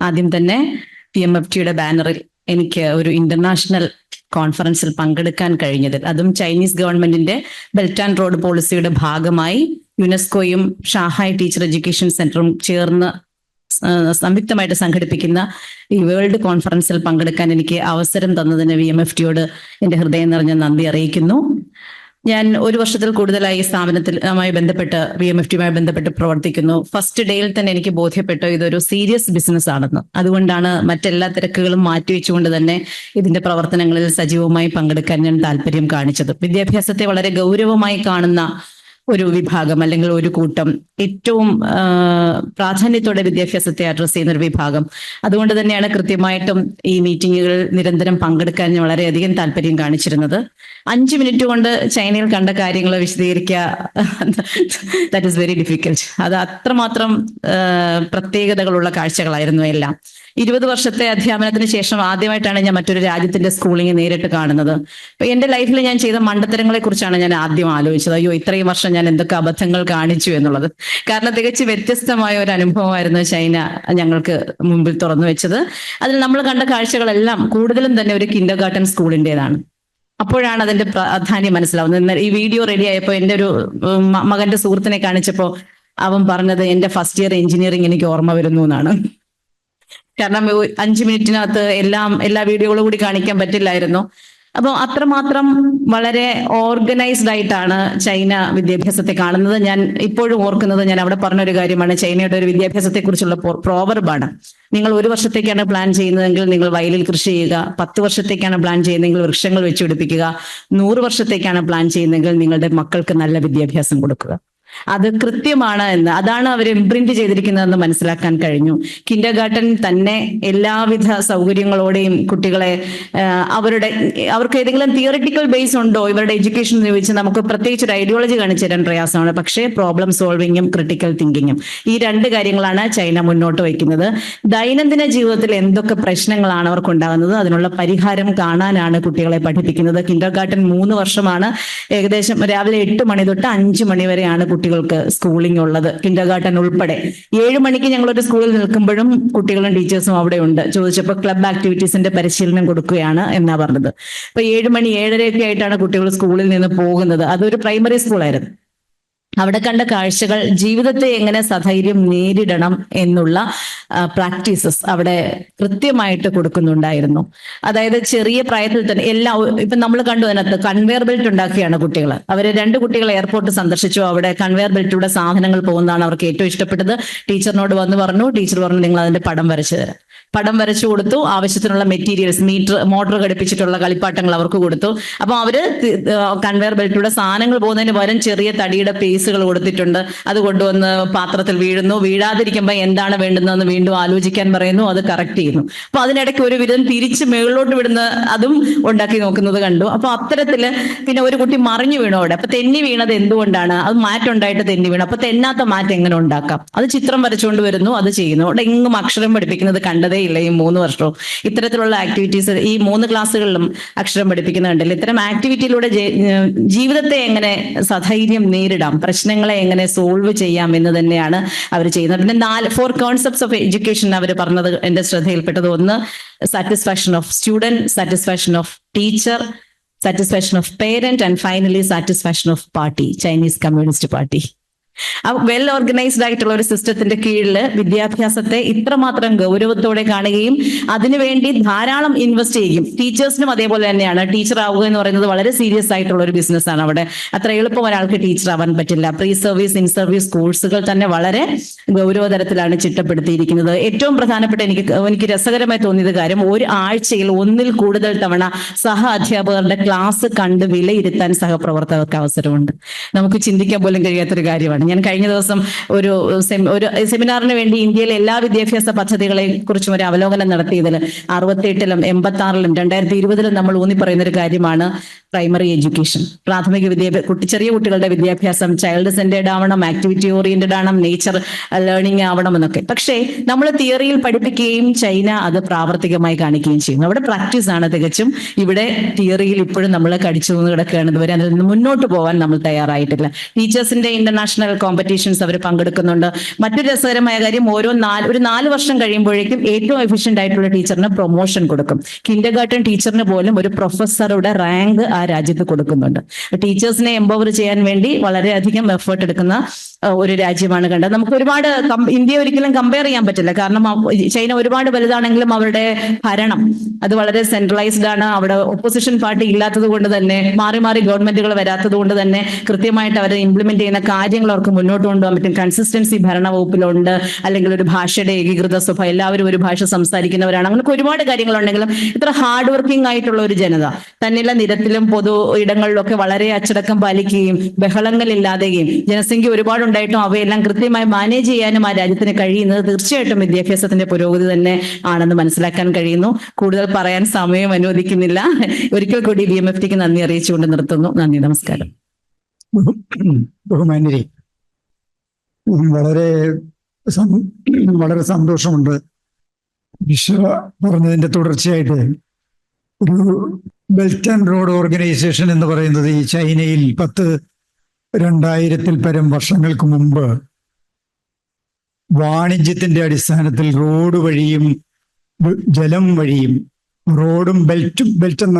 ആദ്യം തന്നെ PMFTയുടെ ബാനറിൽ എനിക്ക് ഒരു ഇന്റർനാഷണൽ കോൺഫറൻസിൽ പങ്കെടുക്കാൻ കഴിഞ്ഞത്, അതും ചൈനീസ് ഗവൺമെന്റിന്റെ ബെൽറ്റ് ആൻഡ് റോഡ് പോളിസിയുടെ ഭാഗമായി യുനെസ്കോയും ഷാഹായ് ടീച്ചർ എഡ്യൂക്കേഷൻ സെന്ററും ചേർന്ന് സംയുക്തമായിട്ട് സംഘടിപ്പിക്കുന്ന ഈ വേൾഡ് കോൺഫറൻസിൽ പങ്കെടുക്കാൻ എനിക്ക് അവസരം തന്നതിന് VMFTയോട് എൻ്റെ ഹൃദയം നിറഞ്ഞ നന്ദി അറിയിക്കുന്നു. ഞാൻ 1 വർഷത്തിൽ കൂടുതലായി ഈ സ്ഥാപനത്തിലുമായി ബന്ധപ്പെട്ട് VMFTയുമായി ബന്ധപ്പെട്ട് പ്രവർത്തിക്കുന്നു. ഫസ്റ്റ് ഡേയിൽ തന്നെ എനിക്ക് ബോധ്യപ്പെട്ടു ഇതൊരു സീരിയസ് ബിസിനസ് ആണെന്ന്. അതുകൊണ്ടാണ് മറ്റെല്ലാ തിരക്കുകളും മാറ്റിവെച്ചുകൊണ്ട് തന്നെ ഇതിന്റെ പ്രവർത്തനങ്ങളിൽ സജീവമായി പങ്കെടുക്കാൻ ഞാൻ താല്പര്യം കാണിച്ചത്. വിദ്യാഭ്യാസത്തെ വളരെ ഗൗരവമായി കാണുന്ന ഒരു വിഭാഗം അല്ലെങ്കിൽ ഒരു കൂട്ടം, ഏറ്റവും പ്രാധാന്യത്തോടെ വിദ്യാഭ്യാസത്തെ അഡ്രസ് ചെയ്യുന്ന ഒരു വിഭാഗം. അതുകൊണ്ട് തന്നെയാണ് കൃത്യമായിട്ടും ഈ മീറ്റിങ്ങുകളിൽ നിരന്തരം പങ്കെടുക്കാൻ ഞാൻ വളരെയധികം താല്പര്യം കാണിച്ചിരുന്നത്. 5 മിനിറ്റ് കൊണ്ട് ചൈനയിൽ കണ്ട കാര്യങ്ങൾ വിശദീകരിക്കുക, ദാറ്റ് ഈസ് വെരി ഡിഫിക്കൽട്ട്. അത് അത്രമാത്രം പ്രത്യേകതകളുള്ള കാഴ്ചകളായിരുന്നു എല്ലാം. 20 വർഷത്തെ അധ്യാപനത്തിന് ശേഷം ആദ്യമായിട്ടാണ് ഞാൻ മറ്റൊരു രാജ്യത്തിന്റെ സ്കൂളിംഗ് നേരിട്ട് കാണുന്നത്. അപ്പൊ എന്റെ ലൈഫിൽ ഞാൻ ചെയ്ത മണ്ടത്തരങ്ങളെ കുറിച്ചാണ് ഞാൻ ആദ്യം ആലോചിച്ചത്. അയ്യോ, ഇത്രയും വർഷം ഞാൻ എന്തൊക്കെ അബദ്ധങ്ങൾ കാണിച്ചു എന്നുള്ളത്. കാരണം തികച്ച് വ്യത്യസ്തമായ ഒരു അനുഭവമായിരുന്നു ചൈന ഞങ്ങൾക്ക് മുമ്പിൽ തുറന്നു വെച്ചത്. അതിൽ നമ്മൾ കണ്ട കാഴ്ചകളെല്ലാം കൂടുതലും തന്നെ ഒരു കിൻഡർ ഗാർട്ടൻ സ്കൂളിൻ്റെതാണ്. അപ്പോഴാണ് അതിന്റെ പ്രാധാന്യം മനസ്സിലാവുന്നത്. ഈ വീഡിയോ റെഡി ആയപ്പോൾ എൻ്റെ ഒരു മകന്റെ സുഹൃത്തിനെ കാണിച്ചപ്പോൾ അവൻ പറഞ്ഞത് എന്റെ ഫസ്റ്റ് ഇയർ എഞ്ചിനീയറിംഗ് എനിക്ക് ഓർമ്മ വരുന്നു എന്നാണ്. കാരണം 5 മിനിറ്റിനകത്ത് എല്ലാ വീഡിയോകളും കൂടി കാണിക്കാൻ പറ്റില്ലായിരുന്നു. അപ്പോൾ അത്രമാത്രം വളരെ ഓർഗനൈസ്ഡ് ആയിട്ടാണ് ചൈന വിദ്യാഭ്യാസത്തെ കാണുന്നത്. ഞാൻ ഇപ്പോഴും ഓർക്കുന്നത്, ഞാൻ അവിടെ പറഞ്ഞൊരു കാര്യമാണ്, ചൈനയുടെ ഒരു വിദ്യാഭ്യാസത്തെ കുറിച്ചുള്ള പ്രോവർബാണ്. നിങ്ങൾ 1 വർഷത്തേക്കാണ് പ്ലാൻ ചെയ്യുന്നതെങ്കിൽ നിങ്ങൾ വയലിൽ കൃഷി ചെയ്യുക, 10 വർഷത്തേക്കാണ് പ്ലാൻ ചെയ്യുന്നതെങ്കിൽ വൃക്ഷങ്ങൾ വെച്ചുപിടിപ്പിക്കുക, 100 വർഷത്തേക്കാണ് പ്ലാൻ ചെയ്യുന്നതെങ്കിൽ നിങ്ങളുടെ മക്കൾക്ക് നല്ല വിദ്യാഭ്യാസം കൊടുക്കുക. അത് കൃത്യമാണ് എന്ന്, അതാണ് അവർ ഇംപ്രിന്റ് ചെയ്തിരിക്കുന്നതെന്ന് മനസ്സിലാക്കാൻ കഴിഞ്ഞു. കിൻഡർ ഗാർട്ടൻ തന്നെ എല്ലാവിധ സൗകര്യങ്ങളോടെയും കുട്ടികളെ അവർക്ക് ഏതെങ്കിലും തിയറിറ്റിക്കൽ ബേസ് ഉണ്ടോ ഇവരുടെ എഡ്യൂക്കേഷൻ എന്ന് ചോദിച്ച് നമുക്ക് പ്രത്യേകിച്ച് ഒരു ഐഡിയോളജി കാണിച്ചു തരാൻ പ്രയാസമാണ്. പക്ഷേ പ്രോബ്ലം സോൾവിങ്ങും ക്രിട്ടിക്കൽ തിങ്കിങ്ങും, ഈ 2 കാര്യങ്ങളാണ് ചൈന മുന്നോട്ട് വയ്ക്കുന്നത്. ദൈനംദിന ജീവിതത്തിൽ എന്തൊക്കെ പ്രശ്നങ്ങളാണ് അവർക്കുണ്ടാകുന്നത്, അതിനുള്ള പരിഹാരം കാണാനാണ് കുട്ടികളെ പഠിപ്പിക്കുന്നത്. കിൻഡർ ഗാർട്ടൻ 3 വർഷമാണ്. ഏകദേശം രാവിലെ 8 മണി തൊട്ട് 5 മണി വരെയാണ് കുട്ടികൾക്ക് സ്കൂളിംഗ് ഉള്ളത്, കിൻഡർ ഗാർട്ടൻ ഉൾപ്പെടെ. 7 മണിക്ക് ഞങ്ങളൊരു സ്കൂളിൽ നിൽക്കുമ്പോഴും കുട്ടികളും ടീച്ചേഴ്സും അവിടെ ഉണ്ട്. ചോദിച്ചപ്പോൾ ക്ലബ് ആക്ടിവിറ്റീസിന്റെ പരിശീലനം കൊടുക്കുകയാണ് എന്നാ പറഞ്ഞത്. അപ്പൊ 7 മണി 7:30 ആയിട്ടാണ് കുട്ടികൾ സ്കൂളിൽ നിന്ന് പോകുന്നത്. അതൊരു പ്രൈമറി സ്കൂളായിരുന്നു. അവിടെ കണ്ട കാഴ്ചകൾ, ജീവിതത്തെ എങ്ങനെ സധൈര്യം നേരിടണം എന്നുള്ള പ്രാക്ടീസസ് അവിടെ കൃത്യമായിട്ട് കൊടുക്കുന്നുണ്ടായിരുന്നു. അതായത് ചെറിയ പ്രായത്തിൽ തന്നെ ഇപ്പൊ നമ്മൾ കണ്ടു, അതിനകത്ത് കൺവെയർ ബെൽറ്റ് ഉണ്ടാക്കിയാണ് കുട്ടികൾ. അവര് 2 കുട്ടികൾ എയർപോർട്ട് സന്ദർശിച്ചു. അവിടെ കൺവെയർ ബെൽറ്റിലൂടെ സാധനങ്ങൾ പോകുന്നതാണ് അവർക്ക് ഏറ്റവും ഇഷ്ടപ്പെട്ടത്. ടീച്ചറിനോട് വന്ന് പറഞ്ഞു, ടീച്ചർ പറഞ്ഞു നിങ്ങൾ അതിന്റെ പടം വരച്ചു തരാം. പടം വരച്ചു കൊടുത്തു. ആവശ്യത്തിനുള്ള മെറ്റീരിയൽസ്, മോട്ടോർ ഘടിപ്പിച്ചിട്ടുള്ള കളിപ്പാട്ടങ്ങൾ അവർക്ക് കൊടുത്തു. അപ്പൊ അവര് കൺവെയർ ബെൽറ്റിലൂടെ സാധനങ്ങൾ പോകുന്നതിന് പകരം ചെറിയ തടിയുടെ പേസുകൾ കൊടുത്തിട്ടുണ്ട്. അത് കൊണ്ടുവന്ന് പാത്രത്തിൽ വീഴുന്നു. വീഴാതിരിക്കുമ്പോൾ എന്താണ് വേണ്ടുന്നതെന്ന് വീണ്ടും ആലോചിക്കാൻ പറയുന്നു. അത് കറക്റ്റ് ചെയ്യുന്നു. അപ്പൊ അതിനിടയ്ക്ക് ഒരു വിധം തിരിച്ച് മുകളിലോട്ട് വിടുന്ന അതും ഉണ്ടാക്കി നോക്കുന്നത് കണ്ടു. അപ്പൊ അത്തരത്തില് പിന്നെ ഒരു കുട്ടി മറിഞ്ഞു വീണു അവിടെ. അപ്പൊ തെന്നി വീണത് എന്തുകൊണ്ടാണ്? അത് മാറ്റുണ്ടായിട്ട് തെന്നി വീണു. അപ്പൊ തെന്നാത്ത മാറ്റം എങ്ങനെ ഉണ്ടാക്കാം? അത് ചിത്രം വരച്ചുകൊണ്ട് വരുന്നു, അത് ചെയ്യുന്നു. അവിടെ എങ്ങും അക്ഷരം പഠിപ്പിക്കുന്നത് കണ്ടതേ ഇല്ല ഈ 3 വർഷവും. ഇത്തരത്തിലുള്ള ആക്ടിവിറ്റീസ് ഈ 3 ക്ലാസ്സുകളിലും അക്ഷരം പഠിപ്പിക്കുന്നുണ്ടല്ലോ. ഇത്തരം ആക്ടിവിറ്റിയിലൂടെ ജീവിതത്തെ എങ്ങനെ സധൈര്യം നേരിടാം, പ്രശ്നങ്ങളെ എങ്ങനെ സോൾവ് ചെയ്യാം എന്ന് തന്നെയാണ് അവർ ചെയ്യുന്നത്. പിന്നെ 4 കോൺസെപ്റ്റ്സ് ഓഫ് എഡ്യൂക്കേഷൻ അവർ പറഞ്ഞത് എന്റെ ശ്രദ്ധയിൽപ്പെട്ടത്, ഒന്ന് satisfaction of student, satisfaction of teacher, satisfaction of parent and finally satisfaction of party, Chinese communist party. Well organised ആയിട്ടുള്ള ഒരു സിസ്റ്റത്തിന്റെ കീഴിൽ വിദ്യാഭ്യാസത്തെ ഇത്രമാത്രം ഗൗരവത്തോടെ കാണുകയും അതിനുവേണ്ടി ധാരാളം ഇൻവെസ്റ്റ് ചെയ്യും. ടീച്ചേഴ്സിനും അതേപോലെ തന്നെയാണ്. ടീച്ചർ ആവുക എന്ന് പറയുന്നത് വളരെ സീരിയസ് ആയിട്ടുള്ള ഒരു ബിസിനസ്സാണ്. അവിടെ അത്ര എളുപ്പം ഒരാൾക്ക് ടീച്ചർ ആവാൻ പറ്റില്ല. പ്രീ സർവീസ്, ഇൻ സർവീസ് കോഴ്സുകൾ തന്നെ വളരെ ഗൗരവതരത്തിലാണ് ചിട്ടപ്പെടുത്തിയിരിക്കുന്നത്. ഏറ്റവും പ്രധാനപ്പെട്ട എനിക്ക് രസകരമായി തോന്നിയത് കാര്യം, ഒരു ആഴ്ചയിൽ 1-ൽ കൂടുതൽ തവണ സഹ അധ്യാപകരുടെ ക്ലാസ് കണ്ട് വിലയിരുത്താൻ സഹപ്രവർത്തകർക്ക് അവസരമുണ്ട്. നമുക്ക് ചിന്തിക്കാൻ പോലും കഴിയാത്തൊരു കാര്യമാണ്. ഞാൻ കഴിഞ്ഞ ദിവസം ഒരു സെമിനാറിന് വേണ്ടി ഇന്ത്യയിലെ എല്ലാ വിദ്യാഭ്യാസ പദ്ധതികളെ കുറിച്ചും ഒരു അവലോകനം നടത്തിയതിൽ 68-ലും 86-ലും 2020-ലും നമ്മൾ ഊന്നി പറയുന്ന ഒരു കാര്യമാണ് പ്രൈമറി എഡ്യൂക്കേഷൻ. പ്രാഥമിക ചെറിയ കുട്ടികളുടെ വിദ്യാഭ്യാസം ചൈൽഡ് സെന്റേർഡ് ആവണം, ആക്ടിവിറ്റി ഓറിയന്റഡ് ആവണം, നേച്ചർ ലേണിംഗ് ആവണം എന്നൊക്കെ. പക്ഷേ നമ്മൾ തിയറിയിൽ പഠിപ്പിക്കുകയും ചൈന അത് പ്രാവർത്തികമായി കാണിക്കുകയും ചെയ്യുന്നു. അവിടെ പ്രാക്ടീസ് ആണ് തികച്ചും. ഇവിടെ തിയറിയിൽ ഇപ്പോഴും നമ്മൾ കടിച്ചു കിടക്കുകയാണ്. ഇതുവരെ അതിൽ നിന്ന് മുന്നോട്ട് പോകാൻ നമ്മൾ തയ്യാറായിട്ടില്ല. ടീച്ചേഴ്സിന്റെ ഇന്റർനാഷണൽ കോമ്പറ്റീഷൻസ് അവർ പങ്കെടുക്കുന്നുണ്ട്. മറ്റൊരു രസകരമായ കാര്യം, ഒരു 4 വർഷം കഴിയുമ്പോഴേക്കും ഏറ്റവും എഫിഷ്യന്റ് ആയിട്ടുള്ള ടീച്ചറിന് പ്രൊമോഷൻ കൊടുക്കും. കിൻഡർ ഗാർട്ടൻ ടീച്ചറിന് പോലും ഒരു പ്രൊഫസറുടെ റാങ്ക് ആ രാജ്യത്ത് കൊടുക്കുന്നുണ്ട്. ടീച്ചേഴ്സിനെ എംപവർ ചെയ്യാൻ വേണ്ടി വളരെയധികം എഫേർട്ട് എടുക്കുന്ന ഒരു രാജ്യമാണ് കണ്ടത്. നമുക്ക് ഒരുപാട് ഇന്ത്യ ഒരിക്കലും കമ്പയർ ചെയ്യാൻ പറ്റില്ല. കാരണം ചൈന ഒരുപാട് വലുതാണെങ്കിലും അവരുടെ ഭരണം അത് വളരെ സെൻട്രലൈസ്ഡ് ആണ്. അവിടെ ഒപ്പോസിഷൻ പാർട്ടി ഇല്ലാത്തത് കൊണ്ട് തന്നെ, മാറി മാറി ഗവൺമെന്റുകൾ വരാത്തത് കൊണ്ട് തന്നെ കൃത്യമായിട്ട് അവർ ഇംപ്ലിമെന്റ് ചെയ്യുന്ന കാര്യങ്ങൾ അവർക്ക് മുന്നോട്ട് കൊണ്ടുപോകാൻ പറ്റും. കൺസിസ്റ്റൻസി ഭരണവകുപ്പിലുണ്ട്. അല്ലെങ്കിൽ ഒരു ഭാഷയുടെ ഏകീകൃത സ്വഭാവം, എല്ലാവരും ഒരു ഭാഷ സംസാരിക്കുന്നവരാണ്. അങ്ങനെയൊക്കെ ഒരുപാട് കാര്യങ്ങളുണ്ടെങ്കിലും ഇത്ര ഹാർഡ് വർക്കിംഗ് ആയിട്ടുള്ള ഒരു ജനത തന്നെയുള്ള നിരത്തിലും പൊതു ഇടങ്ങളിലൊക്കെ വളരെ അച്ചടക്കം പാലിക്കുകയും ബഹളങ്ങളില്ലാതെയും ജനസംഖ്യ ഒരുപാടുണ്ടായിട്ടും അവയെല്ലാം കൃത്യമായി മാനേജ് ചെയ്യാനും ആ രാജ്യത്തിന് കഴിയുന്നത് തീർച്ചയായിട്ടും വിദ്യാഭ്യാസത്തിന്റെ പുരോഗതി തന്നെ ആണെന്ന് മനസ്സിലാക്കാൻ കഴിയുന്നു. കൂടുതൽ പറയാൻ സമയം അനുവദിക്കുന്നില്ല. ഒരിക്കൽ കൂടി BMFTക്ക് നന്ദി അറിയിച്ചുകൊണ്ട് നിർത്തുന്നു. നന്ദി, നമസ്കാരം. ബഹുമാന്യരെ, വളരെ സന്തോഷമുണ്ട്. വിശ്വ പറഞ്ഞതിന്റെ തുടർച്ചയായിട്ട് ഒരു ബെൽറ്റ് ആൻഡ് റോഡ് ഓർഗനൈസേഷൻ എന്ന് പറയുന്നത് ഈ ചൈനയിൽ 2000-ൽ പരം വർഷങ്ങൾക്ക് മുമ്പ് വാണിജ്യത്തിന്റെ അടിസ്ഥാനത്തിൽ റോഡ് വഴിയും ജലം വഴിയും, റോഡും ബെൽറ്റ് എന്ന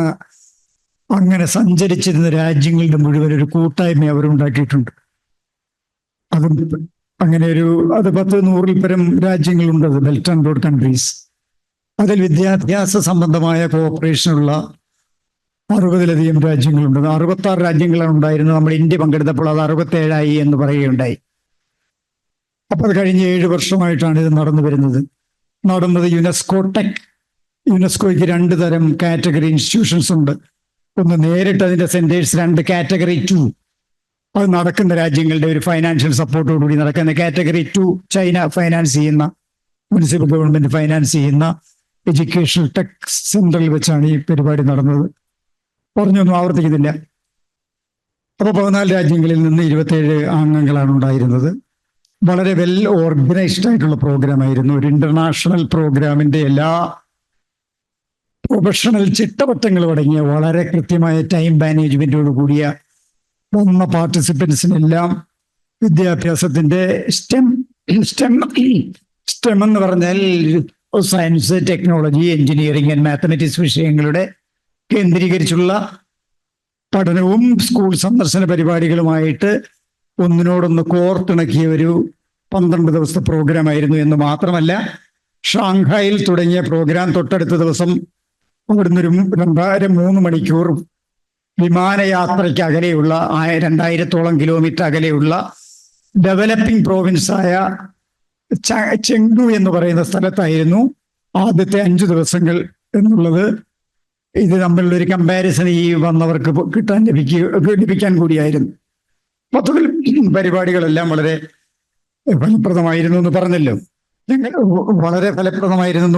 അങ്ങനെ സഞ്ചരിച്ചിരുന്ന രാജ്യങ്ങളുടെ മുഴുവൻ ഒരു കൂട്ടായ്മ അവരുണ്ടാക്കിയിട്ടുണ്ട്. അതും അങ്ങനെ അത് 10-100-ൽ പരം രാജ്യങ്ങളുണ്ട്, അത് ബെൽറ്റ് ആൻഡ് റോഡ് കൺട്രീസ്. അതിൽ വിദ്യാഭ്യാസ സംബന്ധമായ കോഓപ്പറേഷനുള്ള 60-ലധികം രാജ്യങ്ങളുണ്ട്. 66 രാജ്യങ്ങളാണ് ഉണ്ടായിരുന്നത്. നമ്മൾ ഇന്ത്യ പങ്കെടുത്തപ്പോൾ അത് 67 എന്ന് പറയുകയുണ്ടായി. അപ്പോൾ അത് കഴിഞ്ഞ് 7 വർഷമായിട്ടാണ് ഇത് നടന്നു വരുന്നത്. യുനെസ്കോയ്ക്ക് 2 തരം കാറ്റഗറി ഇൻസ്റ്റിറ്റ്യൂഷൻസ് ഉണ്ട്. ഒന്ന് നേരിട്ട് അതിന്റെ സെന്റേഴ്സ്, 2 കാറ്റഗറി 2. അത് നടക്കുന്ന രാജ്യങ്ങളുടെ ഒരു ഫൈനാൻഷ്യൽ സപ്പോർട്ടോടുകൂടി നടക്കുന്ന കാറ്റഗറി 2 ചൈന ഫൈനാൻസ് ചെയ്യുന്ന, മുനിസിപ്പൽ ഗവൺമെന്റ് ഫൈനാൻസ് ചെയ്യുന്ന എഡ്യൂക്കേഷണൽ ടെക് സെന്ററിൽ വെച്ചാണ് ഈ പരിപാടി നടന്നത്. പറഞ്ഞൊന്നും ആവർത്തിക്കുന്നില്ല. അപ്പോൾ 14 രാജ്യങ്ങളിൽ നിന്ന് 27 അംഗങ്ങളാണ് ഉണ്ടായിരുന്നത്. വളരെ വെൽ ഓർഗനൈസ്ഡ് ആയിട്ടുള്ള പ്രോഗ്രാം ആയിരുന്നു. ഒരു ഇന്റർനാഷണൽ പ്രോഗ്രാമിന്റെ എല്ലാ പ്രൊഫഷണൽ ചിട്ടവട്ടങ്ങളും അടങ്ങിയ വളരെ കൃത്യമായ ടൈം മാനേജ്മെന്റോട് കൂടിയ വന്ന പാർട്ടിസിപ്പൻസിനെല്ലാം വിദ്യാഭ്യാസത്തിന്റെ സ്റ്റെം എന്ന് പറഞ്ഞാൽ science, technology, engineering and mathematics വിഷയങ്ങളുടെ കേന്ദ്രീകരിച്ചുള്ള പഠനവും സ്കൂൾ സന്ദർശന പരിപാടികളുമായിട്ട് ഒന്നിനോടൊന്ന് കോർത്തിണക്കിയ ഒരു 12 ദിവസത്തെ പ്രോഗ്രാം ആയിരുന്നു. എന്ന് മാത്രമല്ല, ഷാങ്ഹായിൽ തുടങ്ങിയ പ്രോഗ്രാം തൊട്ടടുത്ത ദിവസം അവിടുന്ന് ഒരു 2.5-3 മണിക്കൂർ വിമാനയാത്രയ്ക്ക് അകലെയുള്ള 2000-ഓളം കിലോമീറ്റർ അകലെയുള്ള ഡെവലപ്പിംഗ് പ്രോവിൻസായ ചെങ്ഡു എന്ന് പറയുന്ന സ്ഥലത്തായിരുന്നു ആദ്യത്തെ 5 ദിവസങ്ങൾ എന്നുള്ളത്. ഇത് തമ്മിലുള്ള ഒരു കമ്പാരിസൺ ഈ വന്നവർക്ക് ലഭിക്കാൻ കൂടിയായിരുന്നു. മൊത്തത്തിൽ പരിപാടികളെല്ലാം വളരെ ഫലപ്രദമായിരുന്നു എന്ന്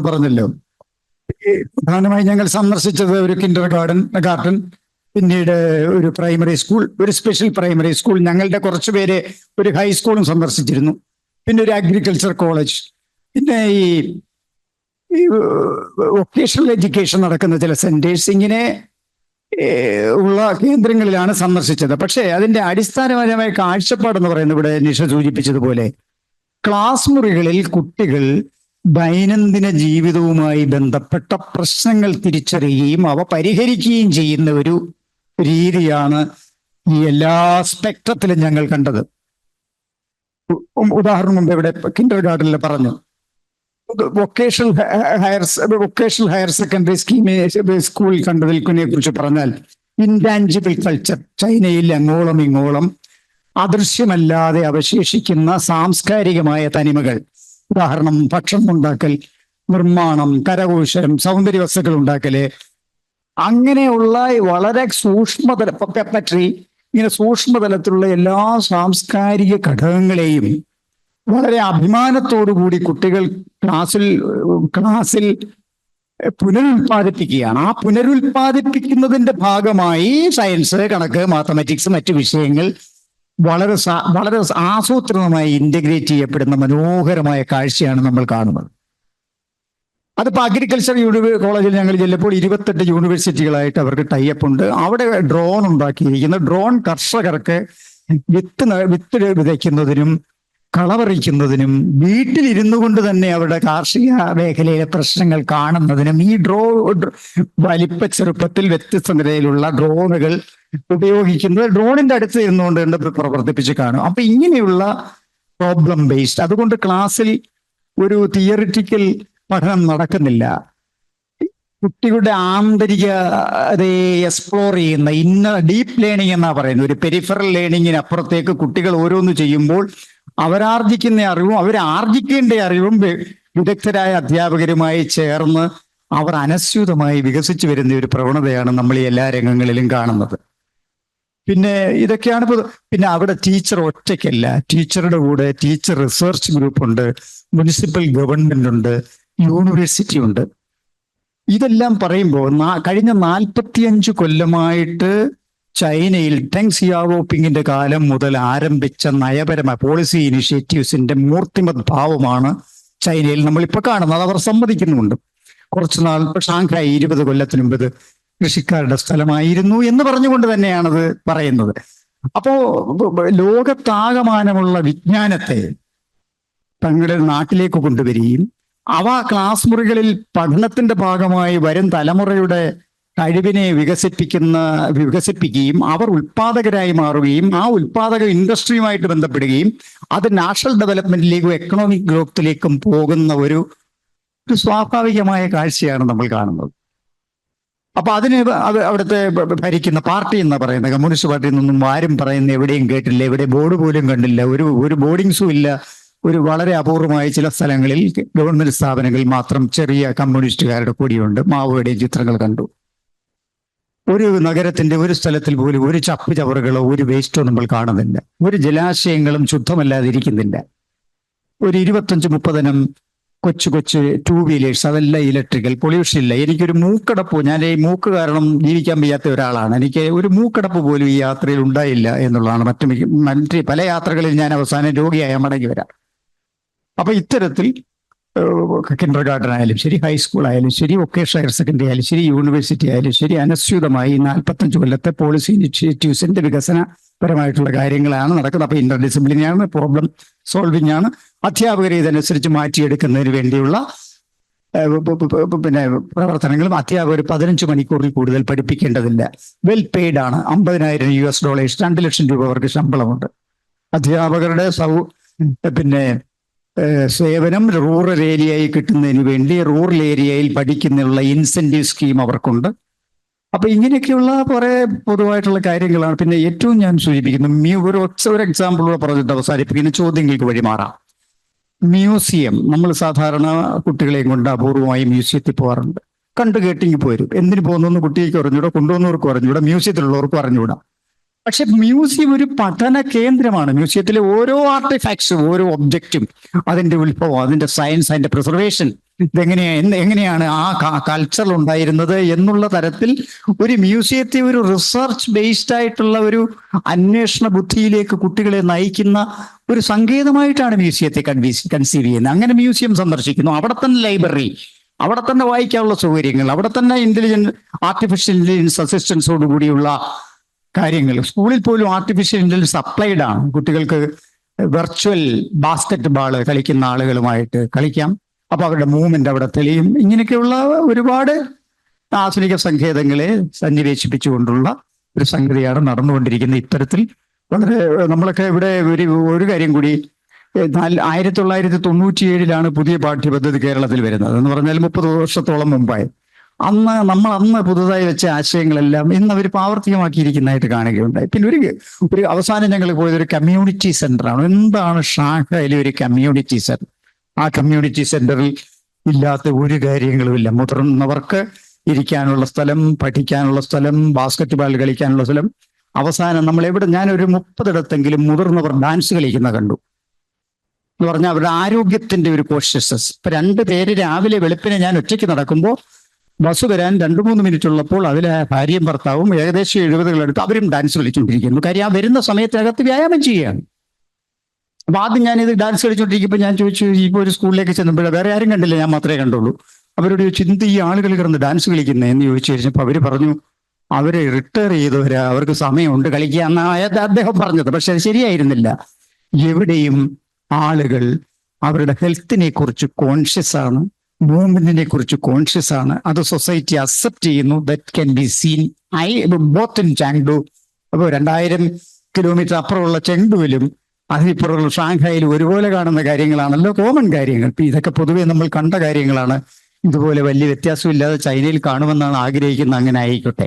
പറഞ്ഞല്ലോ. പ്രധാനമായി ഞങ്ങൾ സന്ദർശിച്ചത് ഒരു കിൻഡർ ഗാർട്ടൻ, പിന്നീട് ഒരു പ്രൈമറി സ്കൂൾ, ഒരു സ്പെഷ്യൽ പ്രൈമറി സ്കൂൾ, ഞങ്ങളുടെ കുറച്ചു പേര് ഒരു ഹൈസ്കൂളും സന്ദർശിച്ചിരുന്നു, പിന്നെ ഒരു അഗ്രികൾച്ചർ കോളേജ്, പിന്നെ ഈ വൊക്കേഷണൽ എഡ്യൂക്കേഷൻ നടക്കുന്ന ചില സെന്റേഴ്സ്, ഇങ്ങനെ ഉള്ള കേന്ദ്രങ്ങളിലാണ് സന്ദർശിച്ചത്. പക്ഷേ അതിന്റെ അടിസ്ഥാനപരമായ കാഴ്ചപ്പാടെന്ന് പറയുന്നത് ഇവിടെ നിഷ സൂചിപ്പിച്ചതുപോലെ ക്ലാസ് മുറികളിൽ കുട്ടികൾ ദൈനംദിന ജീവിതവുമായി ബന്ധപ്പെട്ട പ്രശ്നങ്ങൾ തിരിച്ചറിയുകയും അവ പരിഹരിക്കുകയും ചെയ്യുന്ന ഒരു രീതിയാണ് ഈ എല്ലാ സ്പെക്ട്രത്തിലും ഞങ്ങൾ കണ്ടത്. ഉദാഹരണം മുമ്പ് ഇവിടെ കിൻഡർ ഗാർട്ടനിൽ പറഞ്ഞു, വൊക്കേഷണൽ ഹയർ സെക്കൻഡറി സ്കൂൾ കണ്ടതിനെ കുറിച്ച് പറഞ്ഞാൽ ഇൻടാഞ്ചിബിൾ കൾച്ചർ, ചൈനയിൽ അങ്ങോളം ഇങ്ങോളം അദൃശ്യമല്ലാതെ അവശേഷിക്കുന്ന സാംസ്കാരികമായ തനിമകൾ, ഉദാഹരണം ഭക്ഷണം ഉണ്ടാക്കൽ, നിർമ്മാണം, കരകൗശലം, സൗന്ദര്യ വസ്തുക്കൾ ഉണ്ടാക്കല്, അങ്ങനെയുള്ള വളരെ ഇങ്ങനെ സൂക്ഷ്മതലത്തിലുള്ള എല്ലാ സാംസ്കാരിക ഘടകങ്ങളെയും വളരെ അഭിമാനത്തോടുകൂടി കുട്ടികൾ ക്ലാസ്സിൽ പുനരുൽപാദിപ്പിക്കുകയാണ്. ആ പുനരുൽപാദിപ്പിക്കുന്നതിന്റെ ഭാഗമായി സയൻസ്, കണക്ക്, മാത്തമാറ്റിക്സ്, മറ്റു വിഷയങ്ങൾ വളരെ ആസൂത്രിതമായി ഇന്റഗ്രേറ്റ് ചെയ്യപ്പെടുന്ന മനോഹരമായ കാഴ്ചയാണ് നമ്മൾ കാണുന്നത്. അതിപ്പോൾ അഗ്രികൾച്ചർ കോളേജിൽ ഞങ്ങൾ ചെല്ലുമ്പോൾ 28 യൂണിവേഴ്സിറ്റികളായിട്ട് അവർക്ക് ടൈപ്പ് ഉണ്ട്. അവിടെ ഡ്രോൺ ഉണ്ടാക്കിയിരിക്കുന്ന ഡ്രോൺ കർഷകർക്ക് വിത്ത് വിതയ്ക്കുന്നതിനും കളപറിക്കുന്നതിനും വീട്ടിലിരുന്നു കൊണ്ട് തന്നെ അവരുടെ കാർഷിക മേഖലയിലെ പ്രശ്നങ്ങൾ കാണുന്നതിനും ഈ വലിപ്പ ചെറുപ്പത്തിൽ വ്യത്യസ്ത നിലയിലുള്ള ഡ്രോണുകൾ ഉപയോഗിക്കുന്നത് ഡ്രോണിന്റെ അടുത്ത് ഇരുന്നുകൊണ്ട് തന്നെ പ്രവർത്തിപ്പിച്ച് കാണും. അപ്പൊ ഇങ്ങനെയുള്ള പ്രോബ്ലം ബേസ്ഡ്, അതുകൊണ്ട് ക്ലാസ്സിൽ ഒരു തിയറിറ്റിക്കൽ പഠനം നടക്കുന്നില്ല. കുട്ടികളുടെ ആന്തരികതയെ എക്സ്പ്ലോർ ചെയ്യുന്ന ഡീപ്പ് ലേണിംഗ് എന്നാ പറയുന്നത്. ഒരു പെരിഫറൽ ലേണിങ്ങിന് അപ്പുറത്തേക്ക് കുട്ടികൾ ഓരോന്ന് ചെയ്യുമ്പോൾ അവരാർജിക്കുന്ന അറിവും അവരാർജിക്കേണ്ട അറിവും വിദഗ്ധരായ അധ്യാപകരുമായി ചേർന്ന് അവർ അനസ്യൂതമായി വികസിച്ചു വരുന്ന ഒരു പ്രവണതയാണ് നമ്മൾ ഈ എല്ലാ രംഗങ്ങളിലും കാണുന്നത്. പിന്നെ ഇതൊക്കെയാണ് പിന്നെ അവിടെ ടീച്ചർ ഒറ്റയ്ക്കല്ല, ടീച്ചറുടെ കൂടെ ടീച്ചർ റിസർച്ച് ഗ്രൂപ്പ് ഉണ്ട്, മുനിസിപ്പൽ ഗവൺമെന്റ് ഉണ്ട്, യൂണിവേഴ്സിറ്റി ഉണ്ട്. ഇതെല്ലാം പറയുമ്പോൾ കഴിഞ്ഞ 45 കൊല്ലമായിട്ട് ചൈനയിൽ ടെങ് സിയാവോപിങ്ങിന്റെ കാലം മുതൽ ആരംഭിച്ച നയപരമായ പോളിസി ഇനിഷ്യേറ്റീവ്സിന്റെ മൂർത്തിമത് ഭാവമാണ് ചൈനയിൽ നമ്മളിപ്പോൾ കാണുന്നത്. അവർ സമ്മതിക്കുന്നുമുണ്ട്. കുറച്ചുനാൾ ഷാങ്ഹായ് 20 കൊല്ലത്തിന് മുമ്പ് ഇത് കൃഷിക്കാരുടെ സ്ഥലമായിരുന്നു എന്ന് പറഞ്ഞുകൊണ്ട് തന്നെയാണത് പറയുന്നത്. അപ്പോ ലോകത്താകമാനമുള്ള വിജ്ഞാനത്തെ തങ്ങളുടെ നാട്ടിലേക്ക് കൊണ്ടുവരികയും അവ ക്ലാസ് മുറികളിൽ പഠനത്തിന്റെ ഭാഗമായി വരും തലമുറയുടെ കഴിവിനെ വികസിപ്പിക്കുകയും അവർ ഉൽപാദകരായി മാറുകയും ആ ഉൽപാദക ഇൻഡസ്ട്രിയുമായിട്ട് ബന്ധപ്പെടുകയും അത് നാഷണൽ ഡെവലപ്മെന്റിലേക്കും എക്കണോമിക് ഗ്രോത്തിലേക്കും പോകുന്ന ഒരു സ്വാഭാവികമായ കാഴ്ചയാണ് നമ്മൾ കാണുന്നത്. അപ്പൊ അതിന് അവിടുത്തെ ഭരിക്കുന്ന പാർട്ടി എന്ന് പറയുന്നത് കമ്മ്യൂണിസ്റ്റ് പാർട്ടിയിൽ നിന്നൊന്നും ആരും പറയുന്ന എവിടെയും കേട്ടില്ല, എവിടെ ബോർഡ് പോലും കണ്ടില്ല, ഒരു ബോർഡിങ്സും ഇല്ല. ഒരു വളരെ അപൂർവമായ ചില സ്ഥലങ്ങളിൽ ഗവൺമെന്റ് സ്ഥാപനങ്ങളിൽ മാത്രം ചെറിയ കമ്മ്യൂണിസ്റ്റുകാരുടെ കൂടിയുണ്ട്. മാവോയുടെയും ചിത്രങ്ങൾ കണ്ടു. ഒരു നഗരത്തിന്റെ ഒരു സ്ഥലത്തിൽ പോലും ഒരു ചപ്പ് ചവറുകളോ ഒരു വേസ്റ്റോ നമ്മൾ കാണുന്നില്ല. ഒരു ജലാശയങ്ങളും ശുദ്ധമല്ലാതിരിക്കുന്നില്ല. ഒരു 25-30 കൊച്ചു 2 വീലേഴ്സ്, അതെല്ലാം ഇലക്ട്രിക്കൽ, പൊല്യൂഷൻ ഇല്ല. എനിക്കൊരു മൂക്കടപ്പ്, ഞാൻ ഈ മൂക്ക് കാരണം ജീവിക്കാൻ വയ്യാത്ത ഒരാളാണ്. എനിക്ക് ഒരു മൂക്കടപ്പ് പോലും ഈ യാത്രയിൽ ഉണ്ടായില്ല എന്നുള്ളതാണ്. മറ്റ് പല യാത്രകളിൽ ഞാൻ അവസാനം രോഗിയായ മടങ്ങി വരാം. അപ്പൊ ഇത്തരത്തിൽ കിൻഡർ ഗാർഡൻ ആയാലും ശരി, ഹൈസ്കൂൾ ആയാലും ശരി, വൊക്കേഷണൽ ഹയർ സെക്കൻഡറി ആയാലും ശരി, യൂണിവേഴ്സിറ്റി ആയാലും ശരി, അനസ്യൂതമായി 45 കൊല്ലത്തെ പോളിസി ഇനിഷ്യേറ്റീവ്സിന്റെ വികസനപരമായിട്ടുള്ള കാര്യങ്ങളാണ് നടക്കുന്നത്. അപ്പൊ ഇന്റർ ഡിസിപ്ലിനാണ്, പ്രോബ്ലം സോൾവിംഗ് ആണ്. അധ്യാപകരെ ഇതനുസരിച്ച് മാറ്റിയെടുക്കുന്നതിന് വേണ്ടിയുള്ള പിന്നെ പ്രവർത്തനങ്ങളും അധ്യാപകർ 15 മണിക്കൂറിൽ കൂടുതൽ പഠിപ്പിക്കേണ്ടതില്ല. വെൽ പെയ്ഡ് ആണ്. $50,000 2 ലക്ഷം രൂപ അവർക്ക് ശമ്പളമുണ്ട്. അധ്യാപകരുടെ പിന്നെ സേവനം റൂറൽ ഏരിയയിൽ കിട്ടുന്നതിന് വേണ്ടി റൂറൽ ഏരിയയിൽ പഠിക്കുന്നതിനുള്ള ഇൻസെന്റീവ് സ്കീം അവർക്കുണ്ട്. അപ്പൊ ഇങ്ങനെയൊക്കെയുള്ള കുറെ പൊതുവായിട്ടുള്ള കാര്യങ്ങളാണ്. പിന്നെ ഏറ്റവും ഞാൻ സൂചിപ്പിക്കുന്നു, ഒരു എക്സാമ്പിൾ പറഞ്ഞിട്ട് അവസാനിപ്പിക്കുന്ന ചോദ്യങ്ങൾക്ക് വഴിമാറാം. മ്യൂസിയം, നമ്മൾ സാധാരണ കുട്ടികളെയും കൊണ്ട് അപൂർവമായി മ്യൂസിയത്തിൽ പോകാറുണ്ട്. കണ്ടു കേട്ടിങ്ങി പോരും. എന്തിനു പോകുന്നു കുട്ടിക്ക് അറിഞ്ഞൂടാ, കൊണ്ടുവന്നവർക്ക് അറിഞ്ഞൂടാ, മ്യൂസിയത്തിലുള്ളവർക്ക് അറിഞ്ഞൂടാ. പക്ഷെ മ്യൂസിയം ഒരു പഠന കേന്ദ്രമാണ്. മ്യൂസിയത്തിലെ ഓരോ ആർട്ടിഫാക്ട്സും ഓരോ ഒബ്ജക്റ്റും അതിന്റെ ഉത്ഭവം, അതിന്റെ സയൻസ്, അതിന്റെ പ്രിസർവേഷൻ, എങ്ങനെയാണ് ആ കൾച്ചർ ഉണ്ടായിരുന്നത് എന്നുള്ള തരത്തിൽ ഒരു മ്യൂസിയത്തെ ഒരു റിസർച്ച് ബേസ്ഡ് ആയിട്ടുള്ള ഒരു അന്വേഷണ ബുദ്ധിയിലേക്ക് കുട്ടികളെ നയിക്കുന്ന ഒരു സങ്കേതമായിട്ടാണ് മ്യൂസിയത്തെ കൺസീവ് ചെയ്യുന്നത്. അങ്ങനെ മ്യൂസിയം സന്ദർശിക്കുന്നു. അവിടെ തന്നെ ലൈബ്രറി, അവിടെ തന്നെ വായിക്കാനുള്ള സൗകര്യങ്ങൾ, അവിടെ തന്നെ ആർട്ടിഫിഷ്യൽ ഇന്റലിജൻസ് അസിസ്റ്റൻസോട് കൂടിയുള്ള കാര്യങ്ങൾ. സ്കൂളിൽ പോലും ആർട്ടിഫിഷ്യൽ ഇന്റലിജൻസ് അപ്ലൈഡ് ആണ്. കുട്ടികൾക്ക് വെർച്വൽ ബാസ്കറ്റ് ബാൾ കളിക്കുന്ന ആളുകളുമായിട്ട് കളിക്കാം. അപ്പൊ അവരുടെ മൂവ്മെന്റ് അവിടെ തെളിയും. ഇങ്ങനെയൊക്കെയുള്ള ഒരുപാട് ആധുനിക സങ്കേതങ്ങളെ സന്നിവേശിപ്പിച്ചുകൊണ്ടുള്ള ഒരു സംഗതിയാണ് നടന്നുകൊണ്ടിരിക്കുന്നത്. ഇത്തരത്തിൽ വളരെ നമ്മളൊക്കെ ഇവിടെ ഒരു കാര്യം കൂടി, 1997 പുതിയ പാഠ്യപദ്ധതി കേരളത്തിൽ വരുന്നത് എന്ന് പറഞ്ഞാൽ 30 വർഷത്തോളം മുമ്പായി. അന്ന് പുതുതായി വെച്ച ആശയങ്ങളെല്ലാം ഇന്ന് അവർ പ്രാവർത്തികമാക്കിയിരിക്കുന്നതായിട്ട് കാണുകയുണ്ടായി. പിന്നെ ഒരു അവസാനം ഞങ്ങൾ പോയത് ഒരു കമ്മ്യൂണിറ്റി സെന്ററാണ്. എന്താണ് ഷാങ്ഹായിലെ ഒരു കമ്മ്യൂണിറ്റി സെന്റർ? ആ കമ്മ്യൂണിറ്റി സെന്ററിൽ ഇല്ലാത്ത ഒരു കാര്യങ്ങളുമില്ല. മുതിർന്നവർക്ക് ഇരിക്കാനുള്ള സ്ഥലം, പഠിക്കാനുള്ള സ്ഥലം, ബാസ്കറ്റ് ബോൾ കളിക്കാനുള്ള സ്ഥലം. അവസാനം ഞാനൊരു 30 മുതിർന്നവർ ഡാൻസ് കളിക്കുന്ന കണ്ടു. എന്ന് പറഞ്ഞാൽ അവരുടെ ആരോഗ്യത്തിന്റെ ഒരു കോൺഷ്യസ്നസ്. ഇപ്പൊ 2 പേര് രാവിലെ വെളുപ്പിനെ ഞാൻ ഒറ്റയ്ക്ക് നടക്കുമ്പോൾ ബസ് വരാൻ 2-3 മിനിറ്റ് ഉള്ളപ്പോൾ അതിലെ ഭാര്യയും ഭർത്താവും ഏകദേശം 70 അവരും ഡാൻസ് കളിച്ചുകൊണ്ടിരിക്കുന്നു. കാര്യം ആ വരുന്ന സമയത്തിനകത്ത് വ്യായാമം ചെയ്യുകയാണ്. അപ്പൊ ആദ്യം ഞാനിത് ഡാൻസ് കളിച്ചുകൊണ്ടിരിക്കുമ്പോൾ ഞാൻ ചോദിച്ചു, ഇപ്പോൾ ഒരു സ്കൂളിലേക്ക് ചെന്നപ്പോൾ വേറെ ആരും കണ്ടില്ല, ഞാൻ മാത്രമേ കണ്ടുള്ളൂ. അവരോട് ചോദിച്ചു, ഈ ആളുകൾ കിടന്ന് ഡാൻസ് കളിക്കുന്നേ എന്ന് ചോദിച്ചു കഴിഞ്ഞപ്പോൾ അവർ പറഞ്ഞു, അവര് റിട്ടയർ ചെയ്തവരാ, അവർക്ക് സമയമുണ്ട് കളിക്കാന്നായത് അദ്ദേഹം പറഞ്ഞത്. പക്ഷെ അത് ശരിയായിരുന്നില്ല. എവിടെയും ആളുകൾ അവരുടെ ഹെൽത്തിനെ കുറിച്ച് കോൺഷ്യസ് ആണ്, മൂവ്മെന്റിനെ കുറിച്ച് കോൺഷ്യസ് ആണ്. അത് സൊസൈറ്റി അക്സെപ്റ്റ് ചെയ്യുന്നു. That can be seen both in Chengdu. അപ്പോൾ 2000 കിലോമീറ്റർ അപ്പുറമുള്ള ചെങ്ഡുവിലും അതിനിപ്പുറമുള്ള ഷാങ്ഹായിലും ഒരുപോലെ കാണുന്ന കാര്യങ്ങളാണല്ലോ കോമൺ കാര്യങ്ങൾ. ഇതൊക്കെ പൊതുവെ നമ്മൾ കണ്ട കാര്യങ്ങളാണ്. ഇതുപോലെ വലിയ വ്യത്യാസമില്ലാതെ ചൈനയിൽ കാണുമെന്നാണ് ആഗ്രഹിക്കുന്നത്. അങ്ങനെ ആയിക്കോട്ടെ.